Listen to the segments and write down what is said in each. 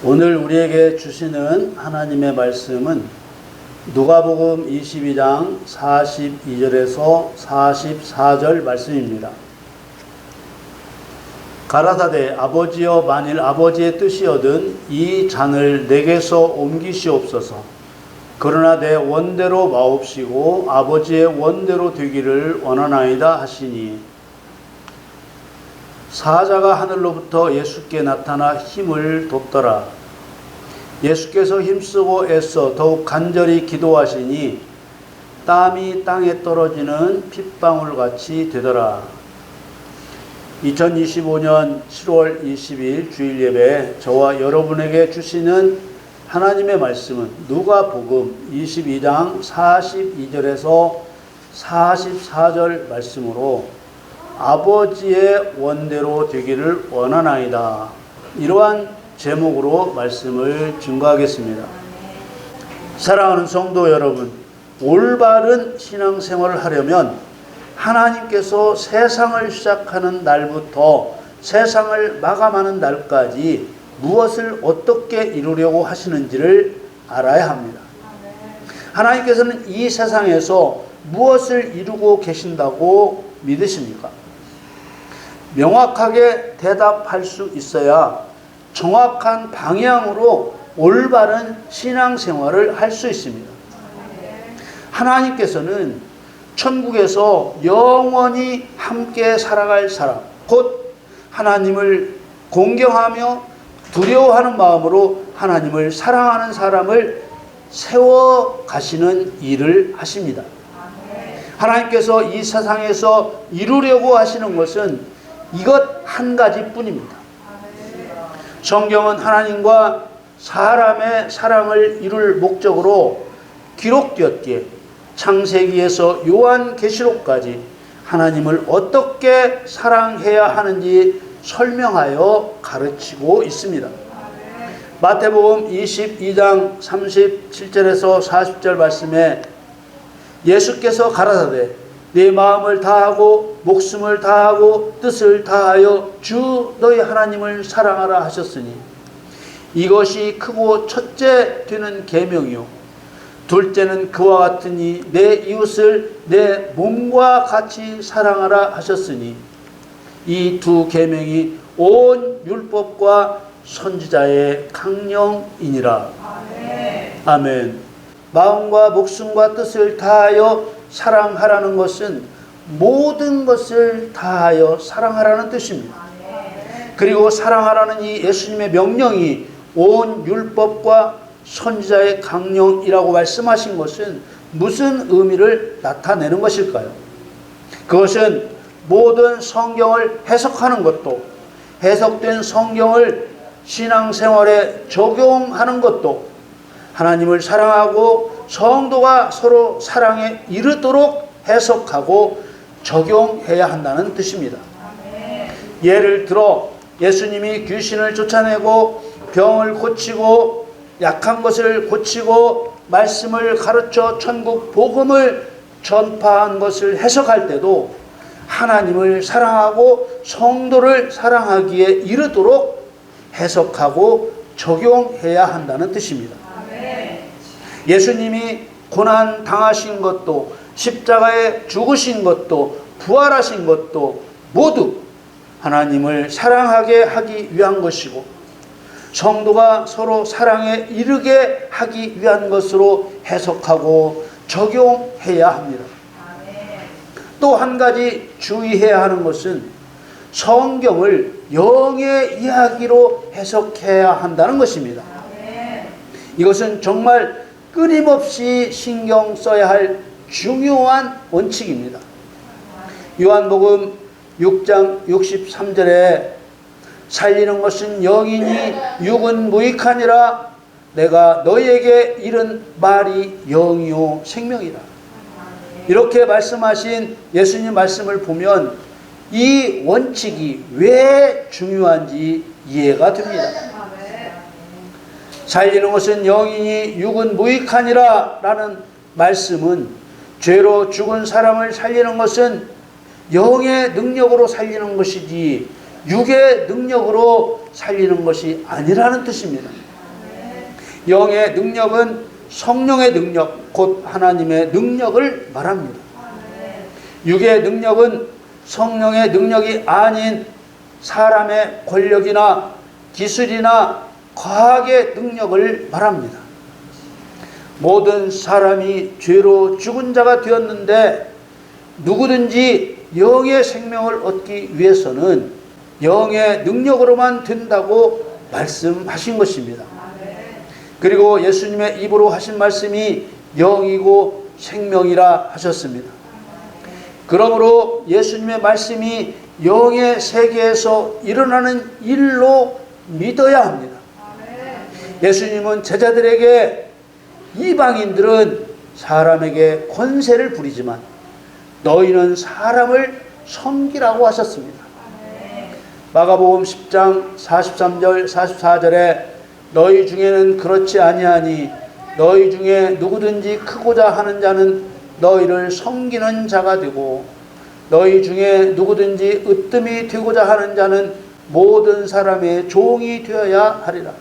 오늘 우리에게 주시는 하나님의 말씀은 누가복음 22장 42절에서 44절 말씀입니다. 가라사대 아버지여, 만일 아버지의 뜻이거든 이 잔을 내게서 옮기시옵소서. 그러나 내 원대로 마옵시고 아버지의 원대로 되기를 원하나이다 하시니, 사자가 하늘로부터 예수께 나타나 힘을 돋더라. 예수께서 힘쓰고 애써 더욱 간절히 기도하시니 땀이 땅에 떨어지는 핏방울같이 되더라. 2025년 7월 20일 주일 예배 저와 여러분에게 주시는 하나님의 말씀은 누가복음 22장 42절에서 44절 말씀으로 아버지의 원대로 되기를 원하나이다, 이러한 제목으로 말씀을 증거하겠습니다. 사랑하는 성도 여러분, 올바른 신앙생활을 하려면 하나님께서 세상을 시작하는 날부터 세상을 마감하는 날까지 무엇을 어떻게 이루려고 하시는지를 알아야 합니다. 하나님께서는 이 세상에서 무엇을 이루고 계신다고 믿으십니까? 명확하게 대답할 수 있어야 정확한 방향으로 올바른 신앙생활을 할 수 있습니다. 하나님께서는 천국에서 영원히 함께 살아갈 사람, 곧 하나님을 공경하며 두려워하는 마음으로 하나님을 사랑하는 사람을 세워 가시는 일을 하십니다. 하나님께서 이 세상에서 이루려고 하시는 것은 이것 한 가지뿐입니다. 성경은 하나님과 사람의 사랑을 이룰 목적으로 기록되었기에 창세기에서 요한계시록까지 하나님을 어떻게 사랑해야 하는지 설명하여 가르치고 있습니다. 마태복음 22장 37절에서 40절 말씀에 예수께서 가라사대 내 마음을 다하고 목숨을 다하고 뜻을 다하여 주 너희 하나님을 사랑하라 하셨으니 이것이 크고 첫째 되는 계명이요 둘째는 그와 같으니 내 이웃을 내 몸과 같이 사랑하라 하셨으니 이 두 계명이 온 율법과 선지자의 강령이니라. 아멘. 마음과 목숨과 뜻을 다하여 사랑하라는 것은 모든 것을 다하여 사랑하라는 뜻입니다. 그리고 사랑하라는 이 예수님의 명령이 온 율법과 선지자의 강령이라고 말씀하신 것은 무슨 의미를 나타내는 것일까요? 그것은 모든 성경을 해석하는 것도, 해석된 성경을 신앙생활에 적용하는 것도, 하나님을 사랑하고 성도가 서로 사랑에 이르도록 해석하고 적용해야 한다는 뜻입니다. 예를 들어 예수님이 귀신을 쫓아내고 병을 고치고 약한 것을 고치고 말씀을 가르쳐 천국 복음을 전파한 것을 해석할 때도 하나님을 사랑하고 성도를 사랑하기에 이르도록 해석하고 적용해야 한다는 뜻입니다. 예수님이 고난 당하신 것도 십자가에 죽으신 것도 부활하신 것도 모두 하나님을 사랑하게 하기 위한 것이고 성도가 서로 사랑에 이르게 하기 위한 것으로 해석하고 적용해야 합니다. 또 한 가지 주의해야 하는 것은 성경을 영의 이야기로 해석해야 한다는 것입니다. 이것은 정말 끊임없이 신경 써야 할 중요한 원칙입니다. 요한복음 6장 63절에 살리는 것은 영이니 육은 무익하니라 내가 너희에게 이른 말이 영이요 생명이라. 이렇게 말씀하신 예수님 말씀을 보면 이 원칙이 왜 중요한지 이해가 됩니다. 살리는 것은 영이니 육은 무익하니라 라는 말씀은 죄로 죽은 사람을 살리는 것은 영의 능력으로 살리는 것이지 육의 능력으로 살리는 것이 아니라는 뜻입니다. 영의 능력은 성령의 능력, 곧 하나님의 능력을 말합니다. 육의 능력은 성령의 능력이 아닌 사람의 권력이나 기술이나 과학의 능력을 말합니다. 모든 사람이 죄로 죽은 자가 되었는데 누구든지 영의 생명을 얻기 위해서는 영의 능력으로만 된다고 말씀하신 것입니다. 그리고 예수님의 입으로 하신 말씀이 영이고 생명이라 하셨습니다. 그러므로 예수님의 말씀이 영의 세계에서 일어나는 일로 믿어야 합니다. 예수님은 제자들에게 이방인들은 사람에게 권세를 부리지만 너희는 사람을 섬기라고 하셨습니다. 마가복음 10장 43절 44절에 너희 중에는 그렇지 아니하니 너희 중에 누구든지 크고자 하는 자는 너희를 섬기는 자가 되고 너희 중에 누구든지 으뜸이 되고자 하는 자는 모든 사람의 종이 되어야 하리라.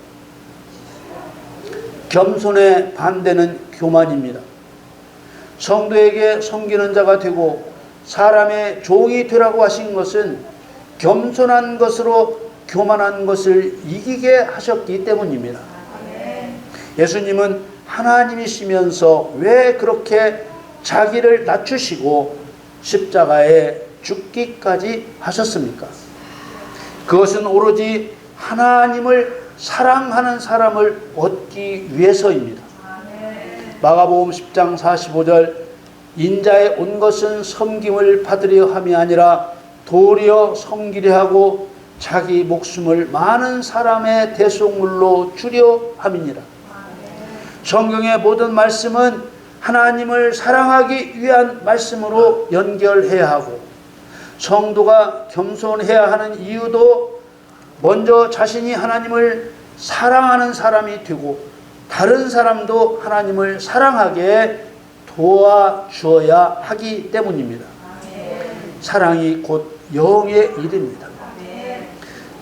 겸손의 반대는 교만입니다. 성도에게 섬기는 자가 되고 사람의 종이 되라고 하신 것은 겸손한 것으로 교만한 것을 이기게 하셨기 때문입니다. 예수님은 하나님이시면서 왜 그렇게 자기를 낮추시고 십자가에 죽기까지 하셨습니까? 그것은 오로지 하나님을 사랑하는 사람을 얻기 위해서입니다. 마가복음 10장 45절 인자에 온 것은 섬김을 받으려 함이 아니라 도리어 섬기려 하고 자기 목숨을 많은 사람의 대속물로 주려 함이니라. 성경의 모든 말씀은 하나님을 사랑하기 위한 말씀으로 연결해야 하고 성도가 겸손해야 하는 이유도 먼저 자신이 하나님을 사랑하는 사람이 되고 다른 사람도 하나님을 사랑하게 도와주어야 하기 때문입니다. 사랑이 곧 영의 일입니다.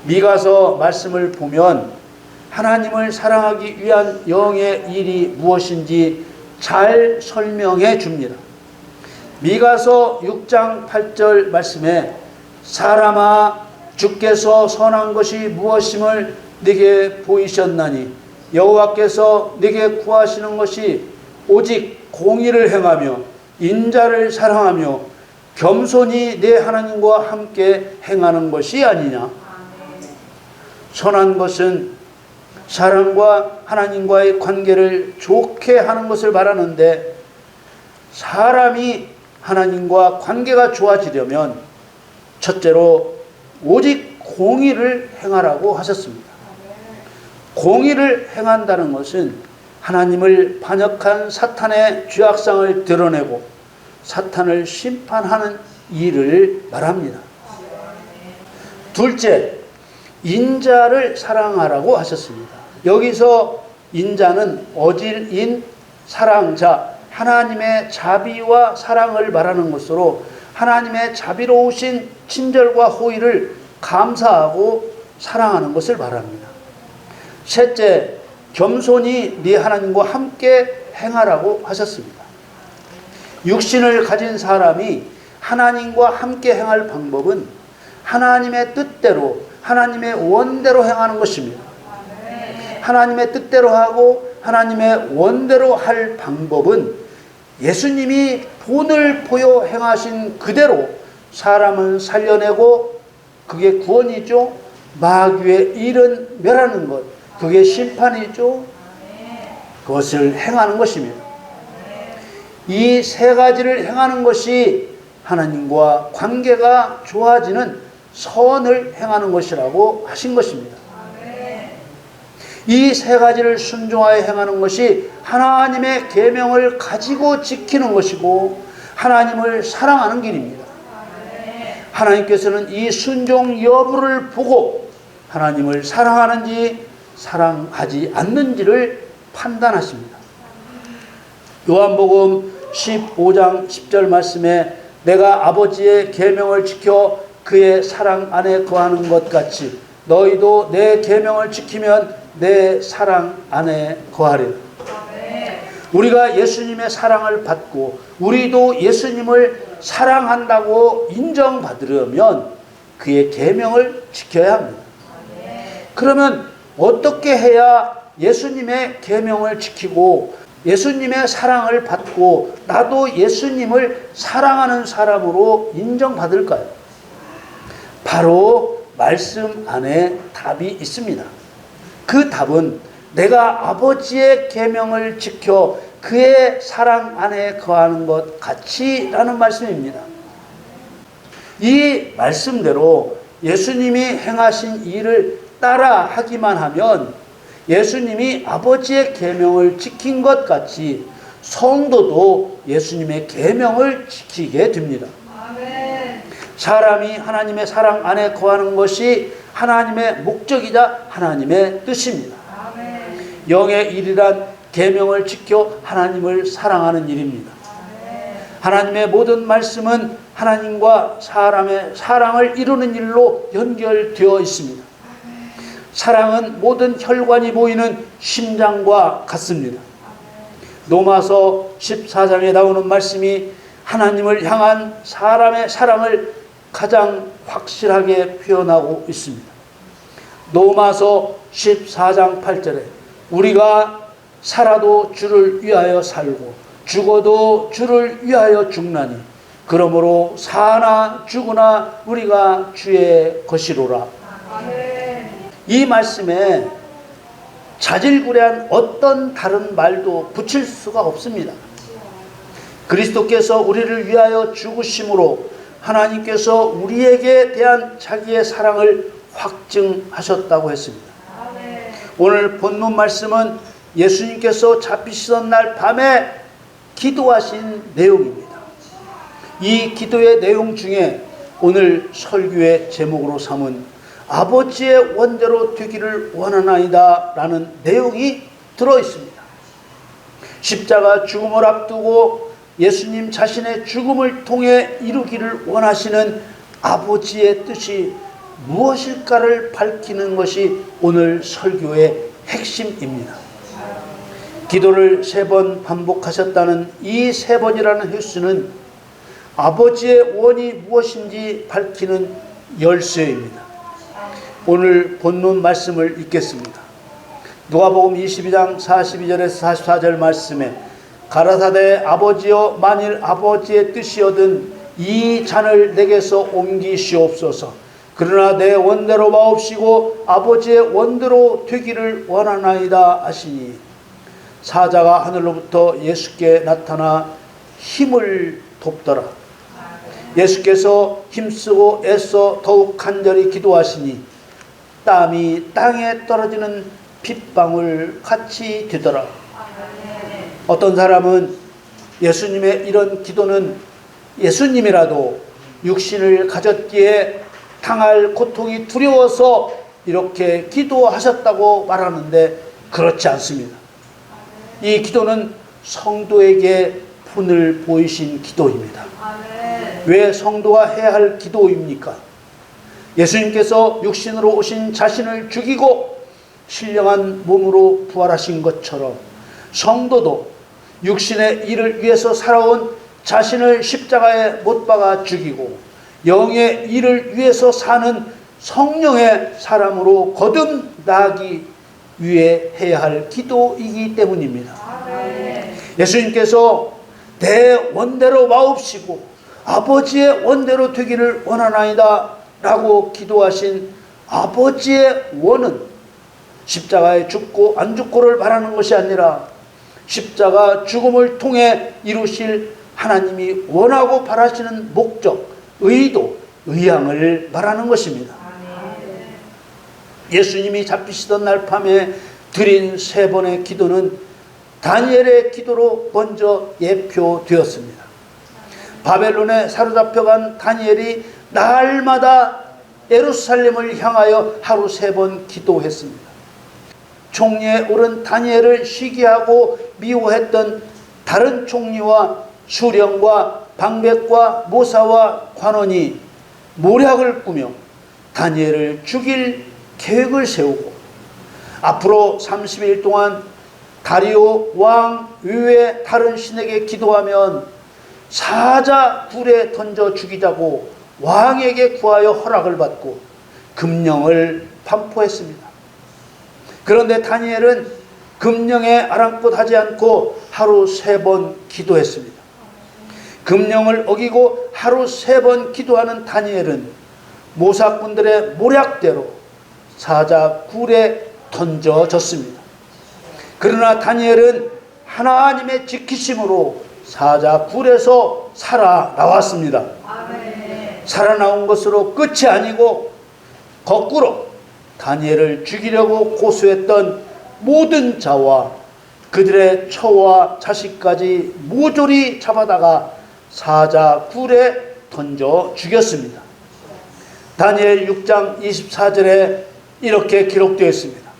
미가서 말씀을 보면 하나님을 사랑하기 위한 영의 일이 무엇인지 잘 설명해 줍니다. 미가서 6장 8절 말씀에 사람아 주께서 선한 것이 무엇임을 네게 보이셨나니 여호와께서 네게 구하시는 것이 오직 공의를 행하며 인자를 사랑하며 겸손히 내 하나님과 함께 행하는 것이 아니냐. 선한 것은 사람과 하나님과의 관계를 좋게 하는 것을 말하는데 사람이 하나님과 관계가 좋아지려면 첫째로 오직 공의를 행하라고 하셨습니다. 공의를 행한다는 것은 하나님을 반역한 사탄의 죄악상을 드러내고 사탄을 심판하는 일을 말합니다. 둘째, 인자를 사랑하라고 하셨습니다. 여기서 인자는 어질인 사랑자, 하나님의 자비와 사랑을 말하는 것으로 하나님의 자비로우신 친절과 호의를 감사하고 사랑하는 것을 말합니다. 셋째, 겸손히 네 하나님과 함께 행하라고 하셨습니다. 육신을 가진 사람이 하나님과 함께 행할 방법은 하나님의 뜻대로 하나님의 원대로 행하는 것입니다. 하나님의 뜻대로 하고 하나님의 원대로 할 방법은 예수님이 본을 보여 행하신 그대로 사람을 살려내고 그게 구원이죠. 마귀의 일은 멸하는 것, 그게 심판이죠. 그것을 행하는 것입니다. 이 세 가지를 행하는 것이 하나님과 관계가 좋아지는 선을 행하는 것이라고 하신 것입니다. 이 세 가지를 순종하여 행하는 것이 하나님의 계명을 가지고 지키는 것이고 하나님을 사랑하는 길입니다. 하나님께서는 이 순종 여부를 보고 하나님을 사랑하는지 사랑하지 않는지를 판단하십니다. 요한복음 15장 10절 말씀에 내가 아버지의 계명을 지켜 그의 사랑 안에 거하는 것 같이 너희도 내 계명을 지키면 내 사랑 안에 거하리라. 우리가 예수님의 사랑을 받고 우리도 예수님을 사랑한다고 인정받으려면 그의 계명을 지켜야 합니다. 그러면 어떻게 해야 예수님의 계명을 지키고 예수님의 사랑을 받고 나도 예수님을 사랑하는 사람으로 인정받을까요? 바로 말씀 안에 답이 있습니다. 그 답은 내가 아버지의 계명을 지켜 그의 사랑 안에 거하는 것 같이라는 말씀입니다. 이 말씀대로 예수님이 행하신 일을 따라 하기만 하면 예수님이 아버지의 계명을 지킨 것 같이 성도도 예수님의 계명을 지키게 됩니다. 아멘. 사람이 하나님의 사랑 안에 거하는 것이 하나님의 목적이자 하나님의 뜻입니다. 아멘. 영의 일이란 계명을 지켜 하나님을 사랑하는 일입니다. 아멘. 하나님의 모든 말씀은 하나님과 사람의 사랑을 이루는 일로 연결되어 있습니다. 사랑은 모든 혈관이 보이는 심장과 같습니다. 로마서 14장에 나오는 말씀이 하나님을 향한 사람의 사랑을 가장 확실하게 표현하고 있습니다. 로마서 14장 8절에 우리가 살아도 주를 위하여 살고 죽어도 주를 위하여 죽나니 그러므로 사나 죽으나 우리가 주의 것이로라. 이 말씀에 자질구레한 어떤 다른 말도 붙일 수가 없습니다. 그리스도께서 우리를 위하여 죽으심으로 하나님께서 우리에게 대한 자기의 사랑을 확증하셨다고 했습니다. 오늘 본문 말씀은 예수님께서 잡히시던 날 밤에 기도하신 내용입니다. 이 기도의 내용 중에 오늘 설교의 제목으로 삼은 아버지의 원대로 되기를 원하나이다 라는 내용이 들어있습니다. 십자가 죽음을 앞두고 예수님 자신의 죽음을 통해 이루기를 원하시는 아버지의 뜻이 무엇일까를 밝히는 것이 오늘 설교의 핵심입니다. 기도를 3번 반복하셨다는 이 3번이라는 횟수는 아버지의 원이 무엇인지 밝히는 열쇠입니다. 오늘 본문 말씀을 읽겠습니다. 누가복음 22장 42절에서 44절 말씀에 가라사대 아버지여 만일 아버지의 뜻이거든 이 잔을 내게서 옮기시옵소서. 그러나 내 원대로 마옵시고 아버지의 원대로 되기를 원하나이다 하시니 사자가 하늘로부터 예수께 나타나 힘을 돕더라. 예수께서 힘쓰고 애써 더욱 간절히 기도하시니 땀이 땅에 떨어지는 핏방울 같이 되더라. 어떤 사람은 예수님의 이런 기도는 예수님이라도 육신을 가졌기에 당할 고통이 두려워서 이렇게 기도하셨다고 말하는데 그렇지 않습니다. 이 기도는 성도에게 분을 보이신 기도입니다. 왜 성도가 해야 할 기도입니까? 예수님께서 육신으로 오신 자신을 죽이고 신령한 몸으로 부활하신 것처럼 성도도 육신의 일을 위해서 살아온 자신을 십자가에 못 박아 죽이고 영의 일을 위해서 사는 성령의 사람으로 거듭나기 위해 해야 할 기도이기 때문입니다. 예수님께서 내 원대로 마옵시고 아버지의 원대로 되기를 원하나이다 라고 기도하신 아버지의 원은 십자가에 죽고 안 죽고를 말하는 것이 아니라 십자가 죽음을 통해 이루실 하나님이 원하고 바라시는 목적, 의도, 의향을 말하는 것입니다. 예수님이 잡히시던 날 밤에 드린 3번의 기도는 다니엘의 기도로 먼저 예표되었습니다. 바벨론에 사로잡혀간 다니엘이 날마다 예루살렘을 향하여 하루 3번 기도했습니다. 총리에 오른 다니엘을 시기하고 미워했던 다른 총리와 수령과 방백과 모사와 관원이 모략을 꾸며 다니엘을 죽일 계획을 세우고 앞으로 30일 동안 다리오 왕 외에 다른 신에게 기도하면 사자 굴에 던져 죽이자고 왕에게 구하여 허락을 받고 금령을 반포했습니다. 그런데 다니엘은 금령에 아랑곳하지 않고 하루 3번 기도했습니다. 금령을 어기고 하루 3번 기도하는 다니엘은 모사꾼들의 모략대로 사자 굴에 던져졌습니다. 그러나 다니엘은 하나님의 지키심으로 사자 굴에서 살아나왔습니다. 살아나온 것으로 끝이 아니고 거꾸로 다니엘을 죽이려고 고수했던 모든 자와 그들의 처와 자식까지 모조리 잡아다가 사자 굴에 던져 죽였습니다. 다니엘 6장 24절에 이렇게 기록되어 있습니다.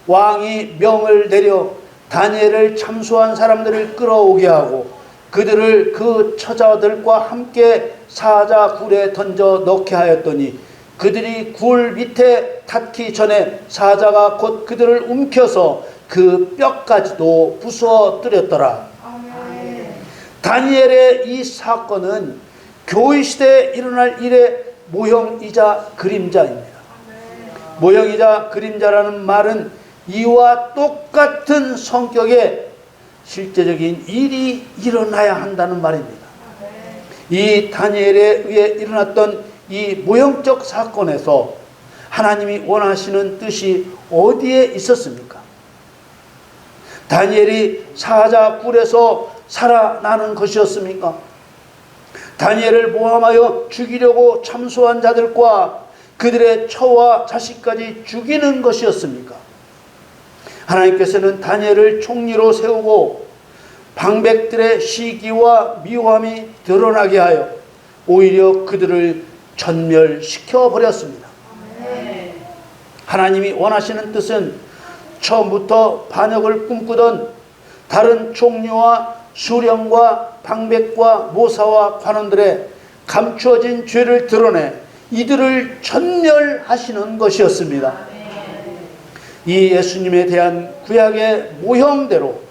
왕이 명을 내려 다니엘을 참소한 사람들을 끌어오게 하고 그들을 그 처자들과 함께 사자 굴에 던져 넣게 하였더니 그들이 굴 밑에 닿기 전에 사자가 곧 그들을 움켜서 그 뼈까지도 부수어뜨렸더라. 다니엘의 이 사건은 교회 시대에 일어날 일의 모형이자 그림자입니다. 모형이자 그림자라는 말은 이와 똑같은 성격의 실제적인 일이 일어나야 한다는 말입니다. 이 다니엘에 의해 일어났던 이 모형적 사건에서 하나님이 원하시는 뜻이 어디에 있었습니까? 다니엘이 사자 굴에서 살아나는 것이었습니까? 다니엘을 모함하여 죽이려고 참소한 자들과 그들의 처와 자식까지 죽이는 것이었습니까? 하나님께서는 다니엘을 총리로 세우고 방백들의 시기와 미워함이 드러나게 하여 오히려 그들을 전멸시켜 버렸습니다. 하나님이 원하시는 뜻은 처음부터 반역을 꿈꾸던 다른 총리와 수령과 방백과 모사와 관원들의 감추어진 죄를 드러내 이들을 전멸하시는 것이었습니다. 이 예수님에 대한 구약의 모형대로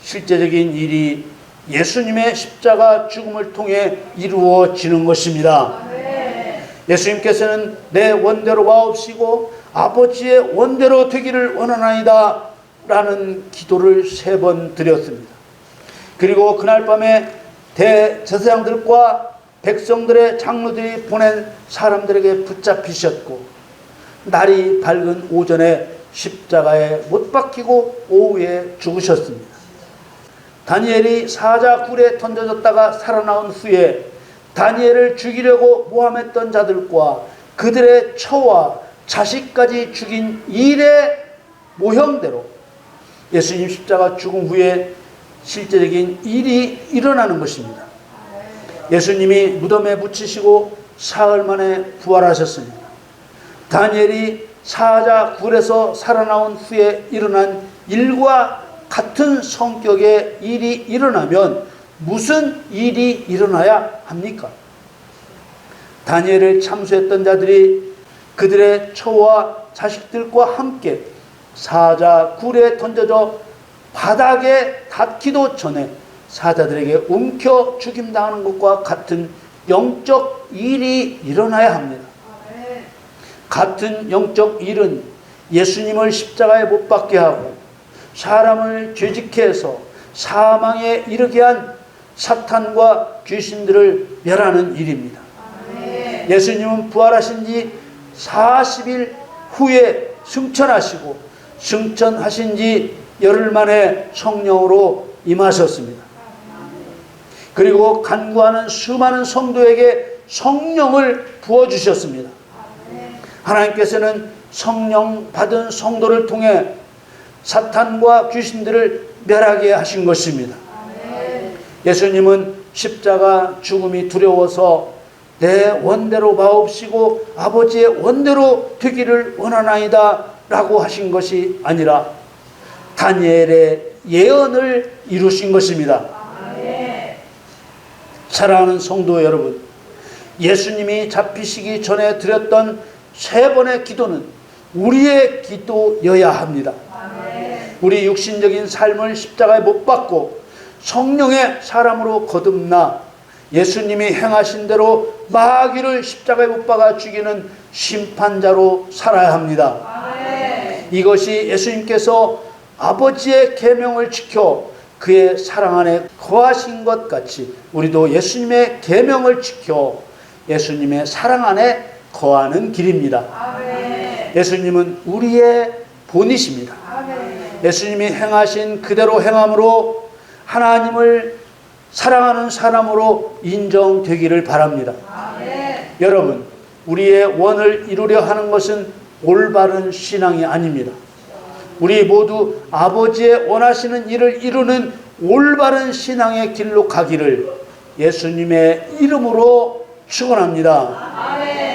실제적인 일이 예수님의 십자가 죽음을 통해 이루어지는 것입니다. 예수님께서는 내 원대로 와옵시고 아버지의 원대로 되기를 원하나이다 라는 기도를 3번 드렸습니다. 그리고 그날 밤에 대제사장들과 백성들의 장로들이 보낸 사람들에게 붙잡히셨고 날이 밝은 오전에 십자가에 못 박히고 오후에 죽으셨습니다. 다니엘이 사자 굴에 던져졌다가 살아나온 후에 다니엘을 죽이려고 모함했던 자들과 그들의 처와 자식까지 죽인 일의 모형대로 예수님 십자가 죽음 후에 실제적인 일이 일어나는 것입니다. 예수님이 무덤에 묻히시고 사흘 만에 부활하셨습니다. 다니엘이 사자 굴에서 살아나온 후에 일어난 일과 같은 성격의 일이 일어나면 무슨 일이 일어나야 합니까? 다니엘을 참수했던 자들이 그들의 처와 자식들과 함께 사자 굴에 던져져 바닥에 닿기도 전에 사자들에게 움켜 죽임당하는 것과 같은 영적 일이 일어나야 합니다. 같은 영적 일은 예수님을 십자가에 못 박게 하고 사람을 죄짓게 해서 사망에 이르게 한 사탄과 귀신들을 멸하는 일입니다. 예수님은 부활하신 지 40일 후에 승천하시고 승천하신 지 열흘 만에 성령으로 임하셨습니다. 그리고 간구하는 수많은 성도에게 성령을 부어주셨습니다. 하나님께서는 성령 받은 성도를 통해 사탄과 귀신들을 멸하게 하신 것입니다. 예수님은 십자가 죽음이 두려워서 내 원대로 마옵시고 아버지의 원대로 되기를 원하나이다 라고 하신 것이 아니라 다니엘의 예언을 이루신 것입니다. 사랑하는 성도 여러분, 예수님이 잡히시기 전에 드렸던 3번의 기도는 우리의 기도여야 합니다. 우리 육신적인 삶을 십자가에 못 박고 성령의 사람으로 거듭나 예수님이 행하신 대로 마귀를 십자가에 못 박아 죽이는 심판자로 살아야 합니다. 이것이 예수님께서 아버지의 계명을 지켜 그의 사랑 안에 거하신 것 같이 우리도 예수님의 계명을 지켜 예수님의 사랑 안에 거하는 길입니다. 예수님은 우리의 본이십니다. 예수님이 행하신 그대로 행함으로 하나님을 사랑하는 사람으로 인정되기를 바랍니다. 여러분, 우리의 원을 이루려 하는 것은 올바른 신앙이 아닙니다. 우리 모두 아버지의 원하시는 일을 이루는 올바른 신앙의 길로 가기를 예수님의 이름으로 축원합니다.